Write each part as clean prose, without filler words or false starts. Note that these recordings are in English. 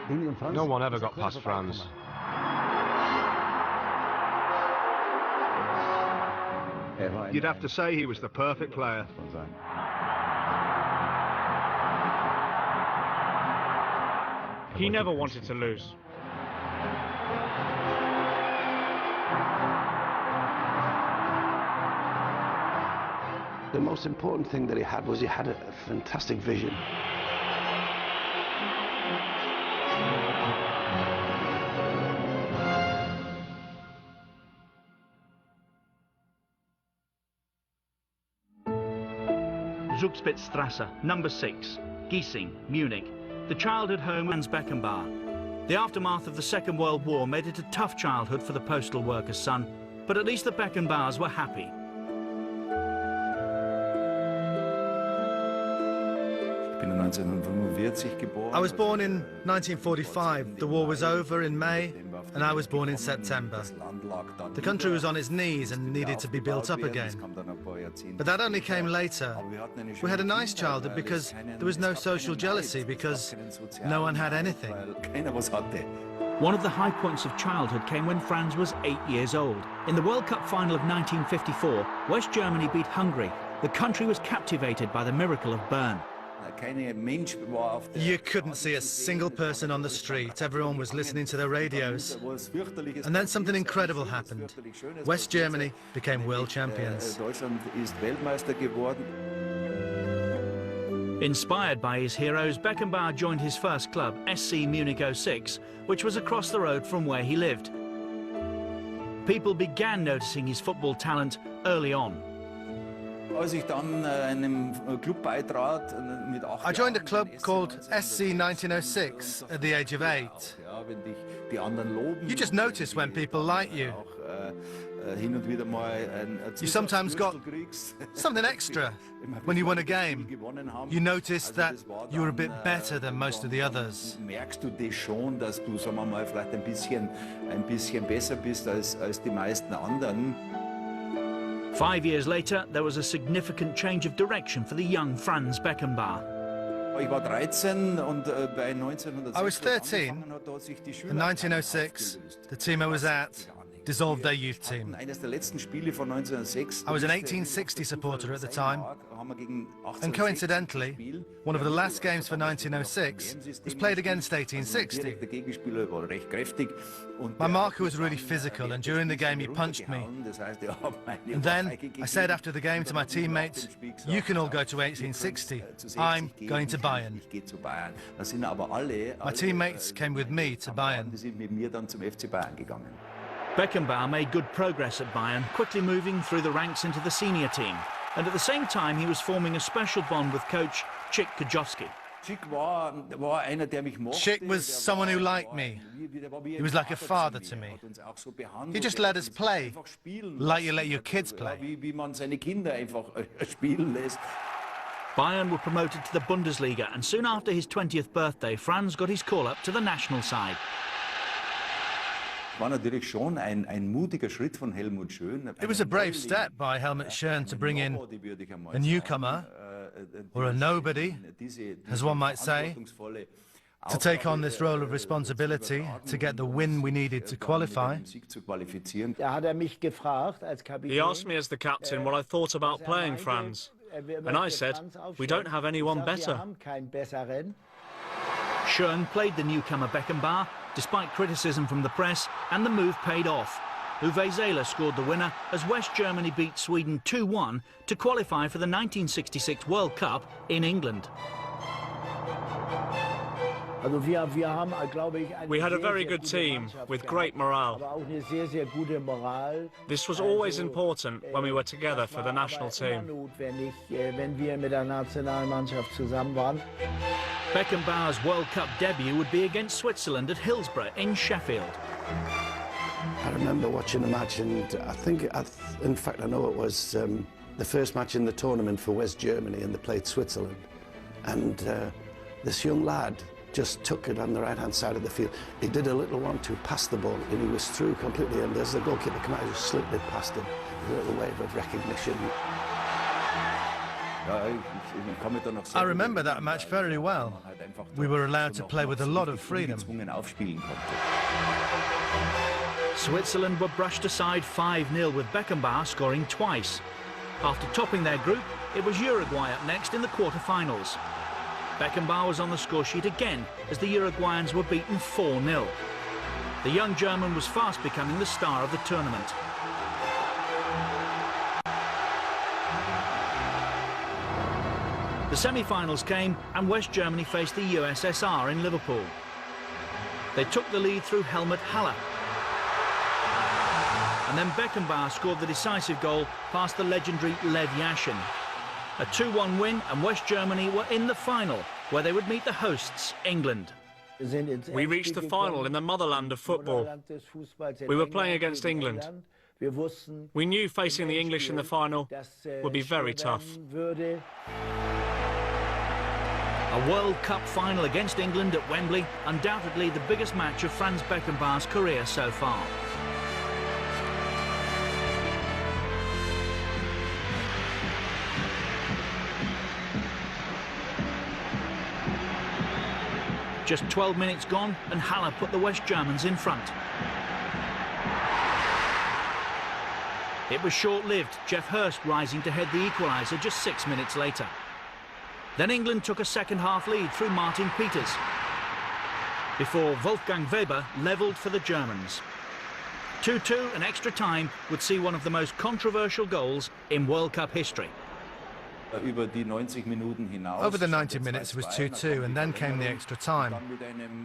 No one ever got past Franz. You'd have to say he was the perfect player. He never wanted to lose. The most important thing that he had was he had a fantastic vision. Zugspitzstrasse, number 6, Giesing, Munich, the childhood home of Franz Beckenbauer. The aftermath of the Second World War made it a tough childhood for the postal worker's son, but at least the Beckenbauers were happy. I was born in 1945. The war was over in May, and I was born in September. The country was on its knees and needed to be built up again. But that only came later. We had a nice childhood because there was no social jealousy, because no one had anything. One of the high points of childhood came when Franz was 8 years old. In the World Cup final of 1954, West Germany beat Hungary. The country was captivated by the miracle of Bern. You couldn't see a single person on the street. Everyone was listening to their radios. And then something incredible happened. West Germany became world champions. Inspired by his heroes, Beckenbauer joined his first club, SC Munich 06, which was across the road from where he lived. People began noticing his football talent early on. I joined a club called SC 1906 at the age of 8. You just notice when people like you. You sometimes got something extra when you won a game. You noticed that you were a bit better than most of the others. 5 years later, there was a significant change of direction for the young Franz Beckenbauer. I was 13. In 1906, the team I was at dissolved their youth team. I was an 1860 supporter at the time, and coincidentally, one of the last games for 1906 was played against 1860. My marker was really physical, and during the game he punched me. And then I said after the game to my teammates, "You can all go to 1860. I'm going to Bayern." My teammates came with me to Bayern. Beckenbauer made good progress at Bayern, quickly moving through the ranks into the senior team. And at the same time, he was forming a special bond with coach Chick Kajowski. Chick was someone who liked me. He was like a father to me. He just let us play, like you let your kids play. Bayern were promoted to the Bundesliga, and soon after his 20th birthday, Franz got his call-up to the national side. It was a brave step by Helmut Schön to bring in a newcomer, or a nobody, as one might say, to take on this role of responsibility, to get the win we needed to qualify. He asked me as the captain what I thought about playing Franz, and I said, we don't have anyone better. Schön played the newcomer Beckenbauer, despite criticism from the press, and the move paid off. Uwe Seeler scored the winner as West Germany beat Sweden 2-1 to qualify for the 1966 World Cup in England. We had a very good team with great morale. This was always important when we were together for the national team. Beckenbauer's World Cup debut would be against Switzerland at Hillsborough in Sheffield. I remember watching the match, and in fact I know it was the first match in the tournament for West Germany, and they played Switzerland. And this young lad just took it on the right-hand side of the field. He did a little 1-2, passed the ball, and he was through completely, and as the goalkeeper came out, he just slipped it past him. A little wave of recognition. I remember that match very well. We were allowed to play with a lot of freedom. Switzerland were brushed aside 5-0 with Beckenbauer scoring twice. After topping their group, it was Uruguay up next in the quarter-finals. Beckenbauer was on the scoresheet again as the Uruguayans were beaten 4-0. The young German was fast becoming the star of the tournament. The semi-finals came and West Germany faced the USSR in Liverpool. They took the lead through Helmut Haller. And then Beckenbauer scored the decisive goal past the legendary Lev Yashin. A 2-1 win and West Germany were in the final, where they would meet the hosts, England. We reached the final in the motherland of football. We were playing against England. We knew facing the English in the final would be very tough. A World Cup final against England at Wembley, undoubtedly the biggest match of Franz Beckenbauer's career so far. Just 12 minutes gone and Haller put the West Germans in front. It was short-lived, Geoff Hurst rising to head the equaliser just 6 minutes later. Then England took a second-half lead through Martin Peters, before Wolfgang Weber levelled for the Germans. 2-2 and extra time would see one of the most controversial goals in World Cup history. Over the 90 minutes it was 2-2 and then came the extra time.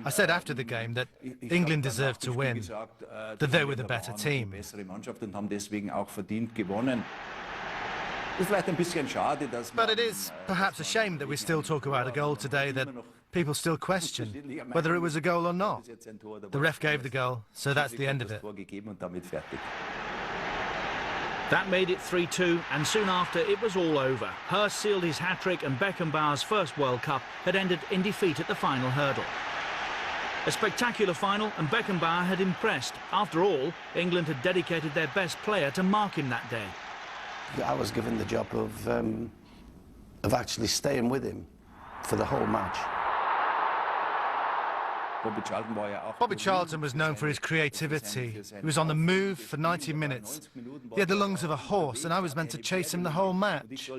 I said after the game that England deserved to win, that they were the better team. But it is perhaps a shame that we still talk about a goal today that people still question whether it was a goal or not. The ref gave the goal, so that's the end of it. That made it 3-2, and soon after it was all over. Hurst sealed his hat-trick and Beckenbauer's first World Cup had ended in defeat at the final hurdle. A spectacular final, and Beckenbauer had impressed. After all, England had dedicated their best player to mark him that day. I was given the job of actually staying with him for the whole match. Bobby Charlton was known for his creativity. He was on the move for 90 minutes. He had the lungs of a horse, and I was meant to chase him the whole match.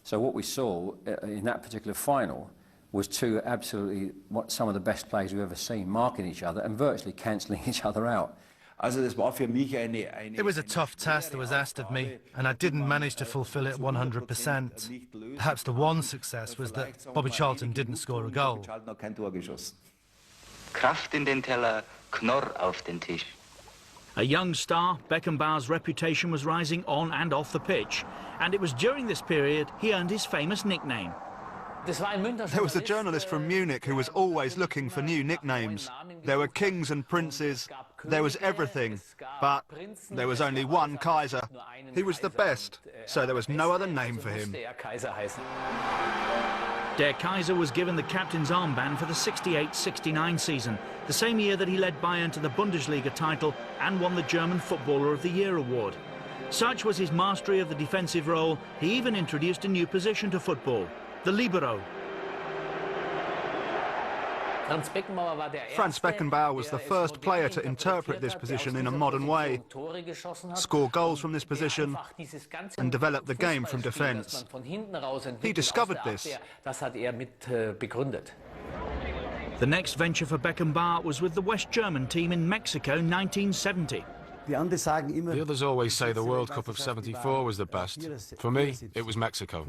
So what we saw in that particular final was two absolutely some of the best players we've ever seen, marking each other and virtually cancelling each other out. It was a tough task that was asked of me, and I didn't manage to fulfil it 100%. Perhaps the one success was that Bobby Charlton didn't score a goal. Kraft in den Teller, Knorr auf den Tisch. A young star, Beckenbauer's reputation was rising on and off the pitch, and it was during this period he earned his famous nickname. There was a journalist from Munich who was always looking for new nicknames. There were kings and princes, there was everything, but there was only one Kaiser. He was the best, so there was no other name for him. Der Kaiser was given the captain's armband for the 68-69 season, the same year that he led Bayern to the Bundesliga title and won the German Footballer of the Year award. Such was his mastery of the defensive role, he even introduced a new position to football, the libero. Franz Beckenbauer was the first player to interpret this position in a modern way, score goals from this position and develop the game from defence. He discovered this. The next venture for Beckenbauer was with the West German team in Mexico 1970. The others always say the World Cup of '74 was the best. For me, it was Mexico.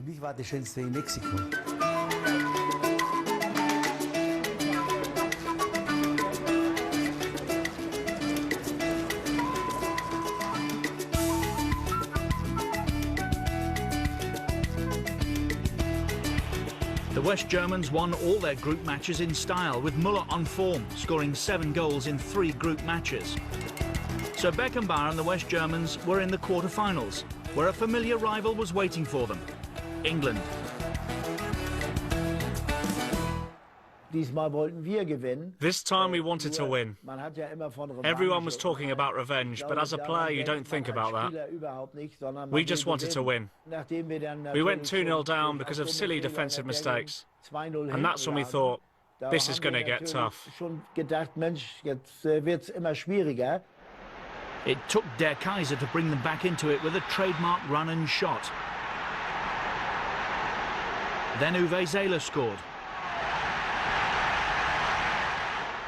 The West Germans won all their group matches in style, with Müller on form, scoring 7 goals in 3 group matches. So Beckenbauer and the West Germans were in the quarter-finals, where a familiar rival was waiting for them, England. This time we wanted to win. Everyone was talking about revenge, but as a player you don't think about that. We just wanted to win. We went 2-0 down because of silly defensive mistakes. And that's when we thought, this is going to get tough. It took Der Kaiser to bring them back into it with a trademark run and shot. Then Uwe Seeler scored.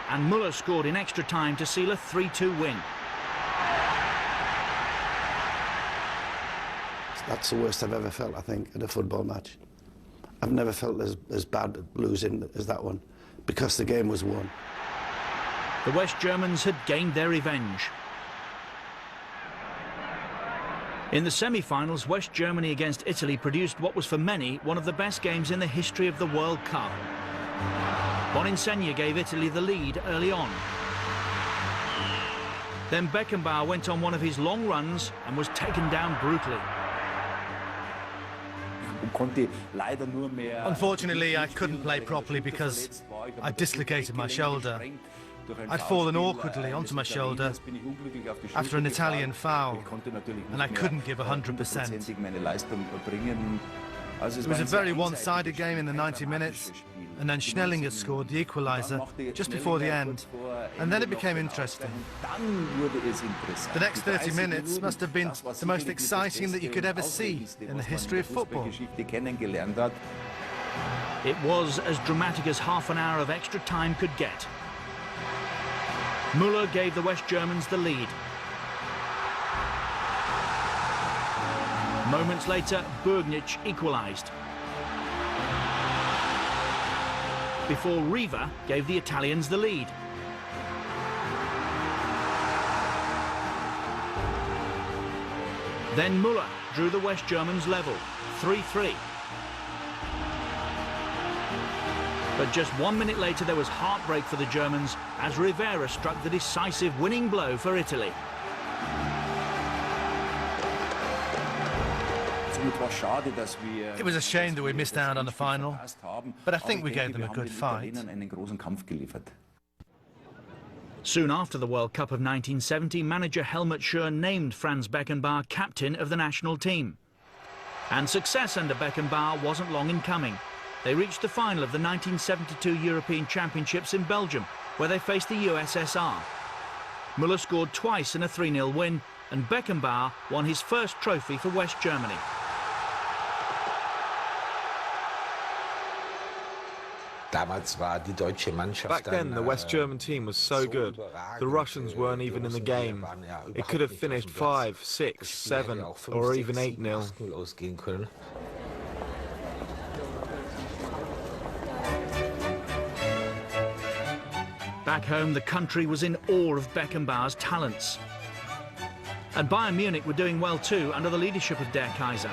And Müller scored in extra time to seal a 3-2 win. That's the worst I've ever felt, I think, at a football match. I've never felt as bad losing as that one, because the game was won. The West Germans had gained their revenge. In the semi-finals, West Germany against Italy produced what was for many one of the best games in the history of the World Cup. Boninsegna gave Italy the lead early on. Then Beckenbauer went on one of his long runs and was taken down brutally. Unfortunately, I couldn't play properly because I dislocated my shoulder. I'd fallen awkwardly onto my shoulder after an Italian foul, and I couldn't give 100%. It was a very one-sided game in the 90 minutes, and then Schnellinger scored the equaliser just before the end, and then it became interesting. The next 30 minutes must have been the most exciting that you could ever see in the history of football. It was as dramatic as half an hour of extra time could get. Müller gave the West Germans the lead. Moments later, Bergnich equalised. Before Riva gave the Italians the lead. Then Müller drew the West Germans level, 3-3. But just 1 minute later there was heartbreak for the Germans as Rivera struck the decisive winning blow for Italy. It was a shame that we missed out on the final, but I think we gave them a good fight. Soon after the World Cup of 1970, manager Helmut Schür named Franz Beckenbauer captain of the national team. And success under Beckenbauer wasn't long in coming. They reached the final of the 1972 European Championships in Belgium, where they faced the USSR. Müller scored twice in a 3-0 win, and Beckenbauer won his first trophy for West Germany. Back then, the West German team was so good. The Russians weren't even in the game. It could have finished 5, 6, 7, or even 8-0. Back home, the country was in awe of Beckenbauer's talents. And Bayern Munich were doing well too under the leadership of Der Kaiser.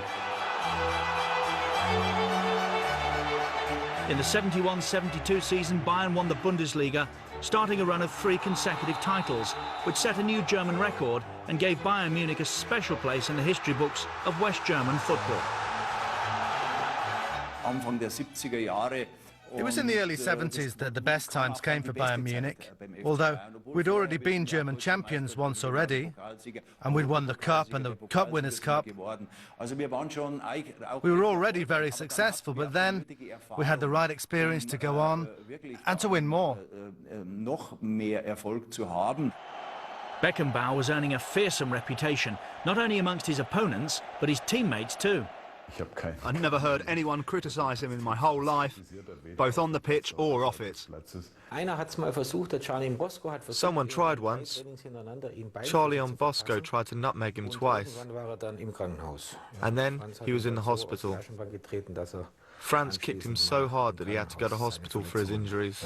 In the 71-72 season, Bayern won the Bundesliga, starting a run of 3 consecutive titles, which set a new German record and gave Bayern Munich a special place in the history books of West German football. It was in the early 70s that the best times came for Bayern Munich, although we'd already been German champions once already, and we'd won the Cup and the Cup Winners' Cup. We were already very successful, but then we had the right experience to go on and to win more. Beckenbauer was earning a fearsome reputation, not only amongst his opponents, but his teammates too. I'd never heard anyone criticise him in my whole life, both on the pitch or off it. Someone tried once. Charlie on Bosco tried to nutmeg him twice. And then he was in the hospital. Franz kicked him so hard that he had to go to hospital for his injuries.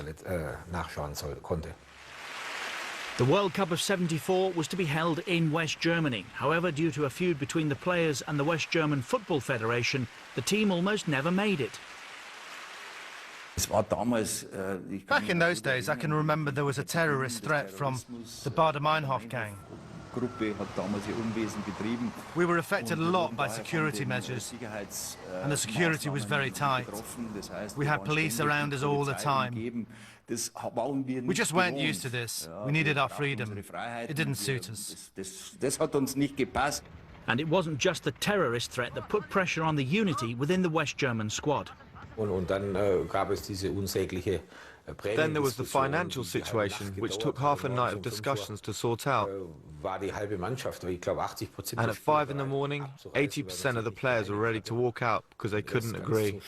The World Cup of '74 was to be held in West Germany. However, due to a feud between the players and the West German Football Federation, the team almost never made it. Back in those days, I can remember there was a terrorist threat from the Baader-Meinhof gang. We were affected a lot by security measures, and the security was very tight. We had police around us all the time. We just weren't used to this. We needed our freedom. It didn't suit us. And it wasn't just the terrorist threat that put pressure on the unity within the West German squad. Then there was the financial situation, which took half a night of discussions to sort out. And at 5 in the morning, 80% of the players were ready to walk out because they couldn't agree.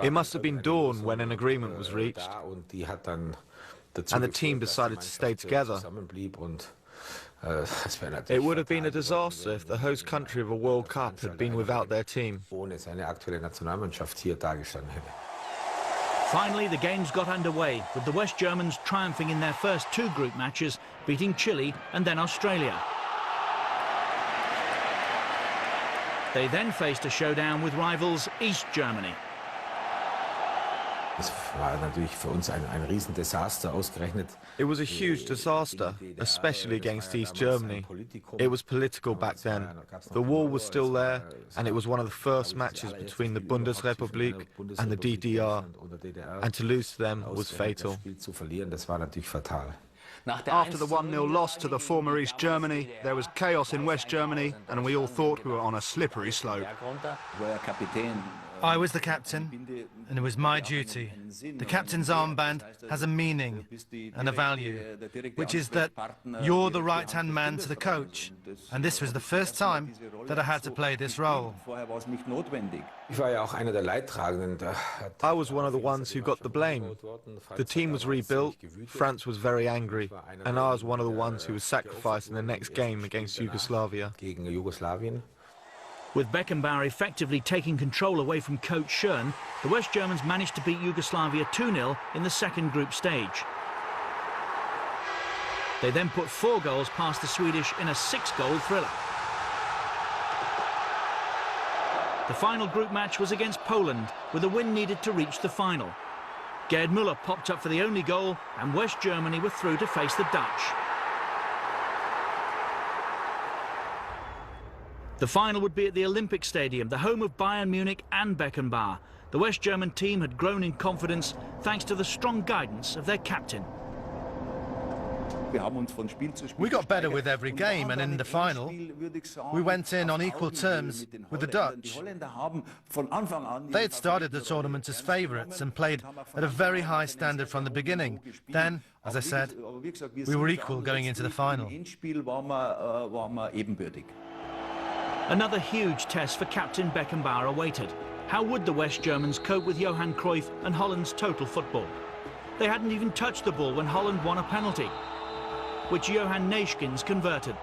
It must have been dawn when an agreement was reached, and the team decided to stay together. It would have been a disaster if the host country of a World Cup had been without their team. Finally, the games got underway, with the West Germans triumphing in their first 2 group matches, beating Chile and then Australia. They then faced a showdown with rivals East Germany. It was a huge disaster, especially against East Germany. It was political back then. The war was still there, and it was one of the first matches between the Bundesrepublik and the DDR, and to lose to them was fatal. After the 1-0 loss to the former East Germany, there was chaos in West Germany, and we all thought we were on a slippery slope. I was the captain, and it was my duty. The captain's armband has a meaning and a value, which is that you're the right-hand man to the coach, and this was the first time that I had to play this role. I was one of the ones who got the blame. The team was rebuilt, Franz was very angry, and I was one of the ones who was sacrificed in the next game against Yugoslavia. With Beckenbauer effectively taking control away from coach Schön, the West Germans managed to beat Yugoslavia 2-0 in the second group stage. They then put 4 goals past the Swedish in a 6-goal thriller. The final group match was against Poland, with a win needed to reach the final. Gerd Müller popped up for the only goal, and West Germany were through to face the Dutch. The final would be at the Olympic Stadium, the home of Bayern Munich and Beckenbauer. The West German team had grown in confidence thanks to the strong guidance of their captain. We got better with every game, and in the final, we went in on equal terms with the Dutch. They had started the tournament as favourites and played at a very high standard from the beginning. Then, as I said, we were equal going into the final. Another huge test for Captain Beckenbauer awaited. How would the West Germans cope with Johan Cruyff and Holland's total football? They hadn't even touched the ball when Holland won a penalty, which Johan Neeskens converted.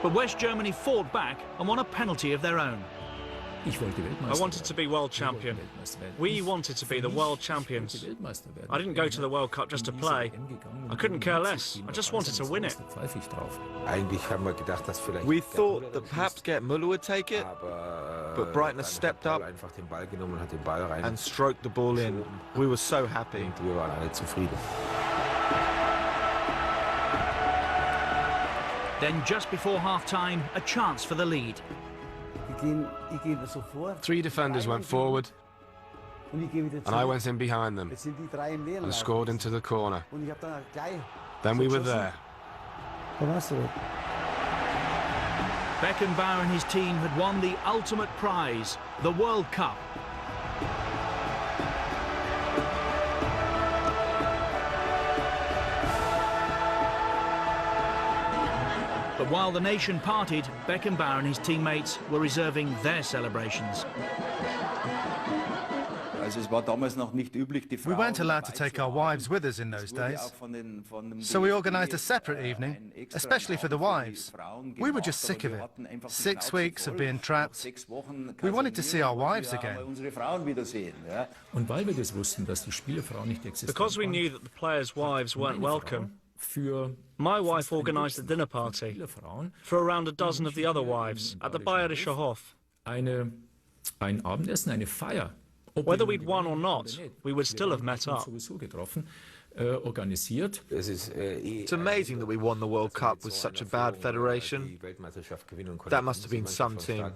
But West Germany fought back and won a penalty of their own. I wanted to be world champion. We wanted to be the world champions. I didn't go to the World Cup just to play. I couldn't care less. I just wanted to win it. We thought that perhaps Gerd Müller would take it, but Breitner stepped up and stroked the ball in. We were so happy. Then just before half-time, a chance for the lead. 3 defenders went forward, and I went in behind them and scored into the corner. Then we were there. Beckenbauer and his team had won the ultimate prize, the World Cup. But while the nation partied, Beckenbauer and his teammates were reserving their celebrations. We weren't allowed to take our wives with us in those days, so we organised a separate evening, especially for the wives. We were just sick of it. 6 weeks of being trapped. We wanted to see our wives again. Because we knew that the players' wives weren't welcome, my wife organised a dinner party for around a dozen of the other wives at the Bayerischer Hof. Whether we'd won or not, we would still have met up. It's amazing that we won the World Cup with such a bad federation. That must have been some team.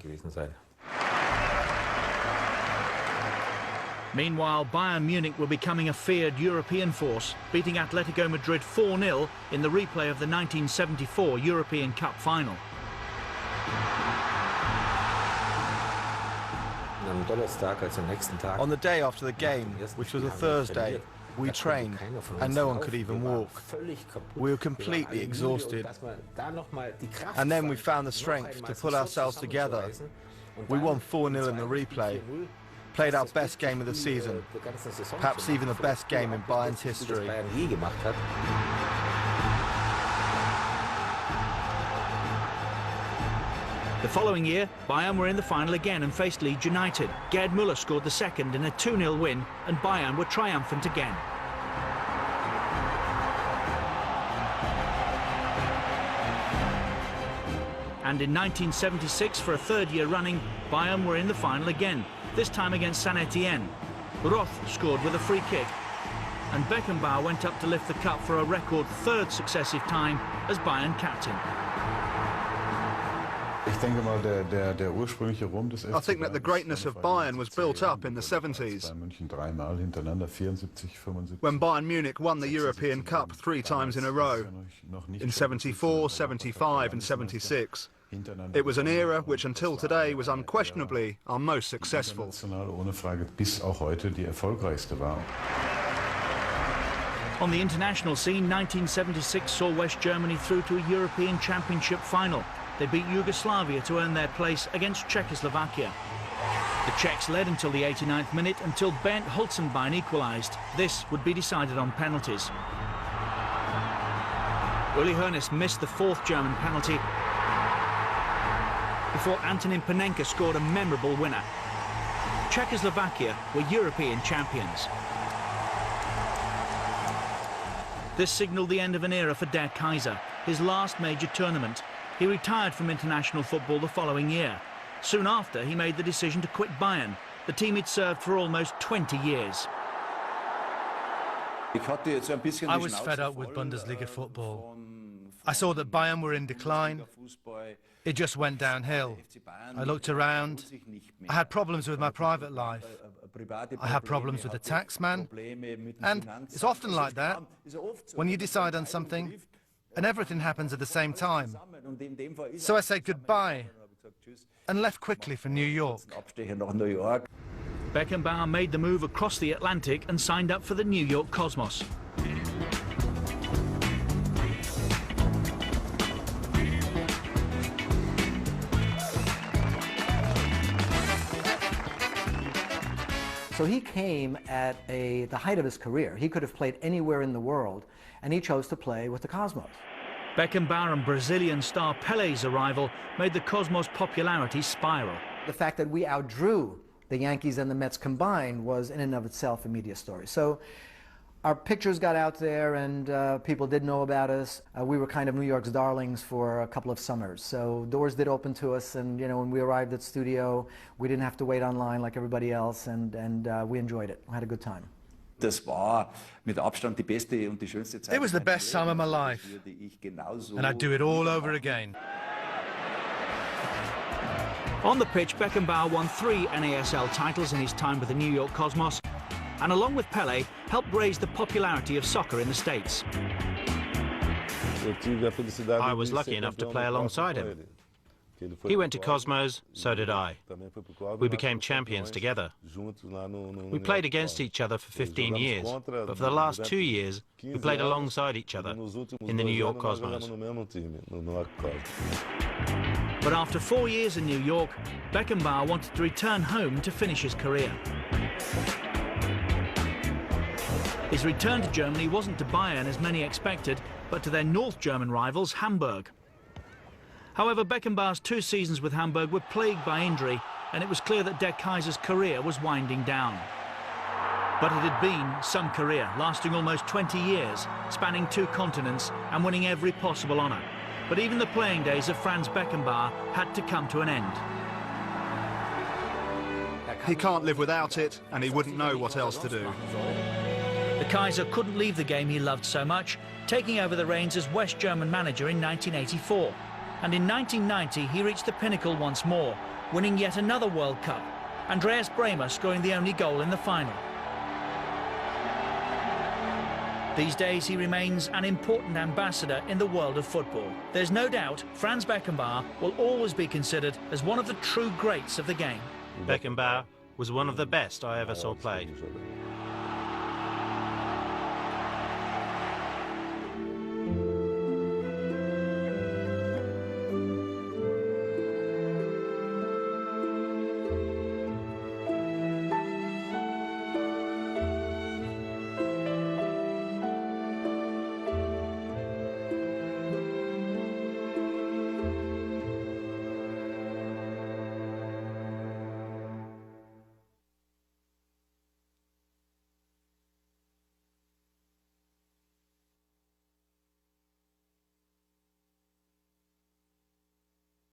Meanwhile, Bayern Munich were becoming a feared European force, beating Atletico Madrid 4-0 in the replay of the 1974 European Cup final. On the day after the game, which was a Thursday, we trained and no one could even walk. We were completely exhausted. And then we found the strength to pull ourselves together. We won 4-0 in the replay. Played our best game of the season, perhaps even the best game in Bayern's history. The following year, Bayern were in the final again and faced Leeds United. Gerd Müller scored the second in a 2-0 win, and Bayern were triumphant again. And in 1976, for a third year running, Bayern were in the final again, this time against Saint Etienne. Roth scored with a free kick, and Beckenbauer went up to lift the cup for a record third successive time as Bayern captain. I think that the greatness of Bayern was built up in the 70s, when Bayern Munich won the European Cup 3 times in a row, in 74, 75 and 76. It was an era which until today was unquestionably our most successful. On the international scene, 1976 saw West Germany through to a European Championship final. They beat Yugoslavia to earn their place against Czechoslovakia. The Czechs led until the 89th minute, until Bernd Holzenbein equalised. This would be decided on penalties. Uli Hoeneß missed the 4th German penalty before Antonin Panenka scored a memorable winner. Czechoslovakia were European champions. This signalled the end of an era for Der Kaiser, his last major tournament. He retired from international football the following year. Soon after, he made the decision to quit Bayern, the team he'd served for almost 20 years. I was fed up with Bundesliga football. I saw that Bayern were in decline. It just went downhill. I looked around. I had problems with my private life. I had problems with the taxman. And it's often like that, when you decide on something, and everything happens at the same time. So I said goodbye and left quickly for New York. Beckenbauer made the move across the Atlantic and signed up for the New York Cosmos. So he came at the height of his career. He could have played anywhere in the world, and he chose to play with the Cosmos. Beckenbauer and Brazilian star Pelé's arrival made the Cosmos' popularity spiral. The fact that we outdrew the Yankees and the Mets combined was in and of itself a media story. So our pictures got out there and people did know about us. We were kind of New York's darlings for a couple of summers. So doors did open to us, and you know, when we arrived at the studio, we didn't have to wait online like everybody else, and we enjoyed it. We had a good time. It was the best time of my life, and I'd do it all over again. On the pitch, Beckenbauer won 3 NASL titles in his time with the New York Cosmos, and along with Pelé, helped raise the popularity of soccer in the States. I was lucky enough to play alongside him. He went to Cosmos, so did I. We became champions together. We played against each other for 15 years, but for the last 2 years, we played alongside each other in the New York Cosmos. But after 4 years in New York, Beckenbauer wanted to return home to finish his career. His return to Germany wasn't to Bayern as many expected, but to their North German rivals, Hamburg. However, Beckenbauer's 2 seasons with Hamburg were plagued by injury, and it was clear that Der Kaiser's career was winding down. But it had been some career, lasting almost 20 years, spanning 2 continents and winning every possible honour. But even the playing days of Franz Beckenbauer had to come to an end. He can't live without it, and he wouldn't know what else to do. The Kaiser couldn't leave the game he loved so much, taking over the reins as West German manager in 1984. And in 1990, he reached the pinnacle once more, winning yet another World Cup, Andreas Bremer scoring the only goal in the final. These days, he remains an important ambassador in the world of football. There's no doubt Franz Beckenbauer will always be considered as one of the true greats of the game. Beckenbauer was one of the best I ever saw play.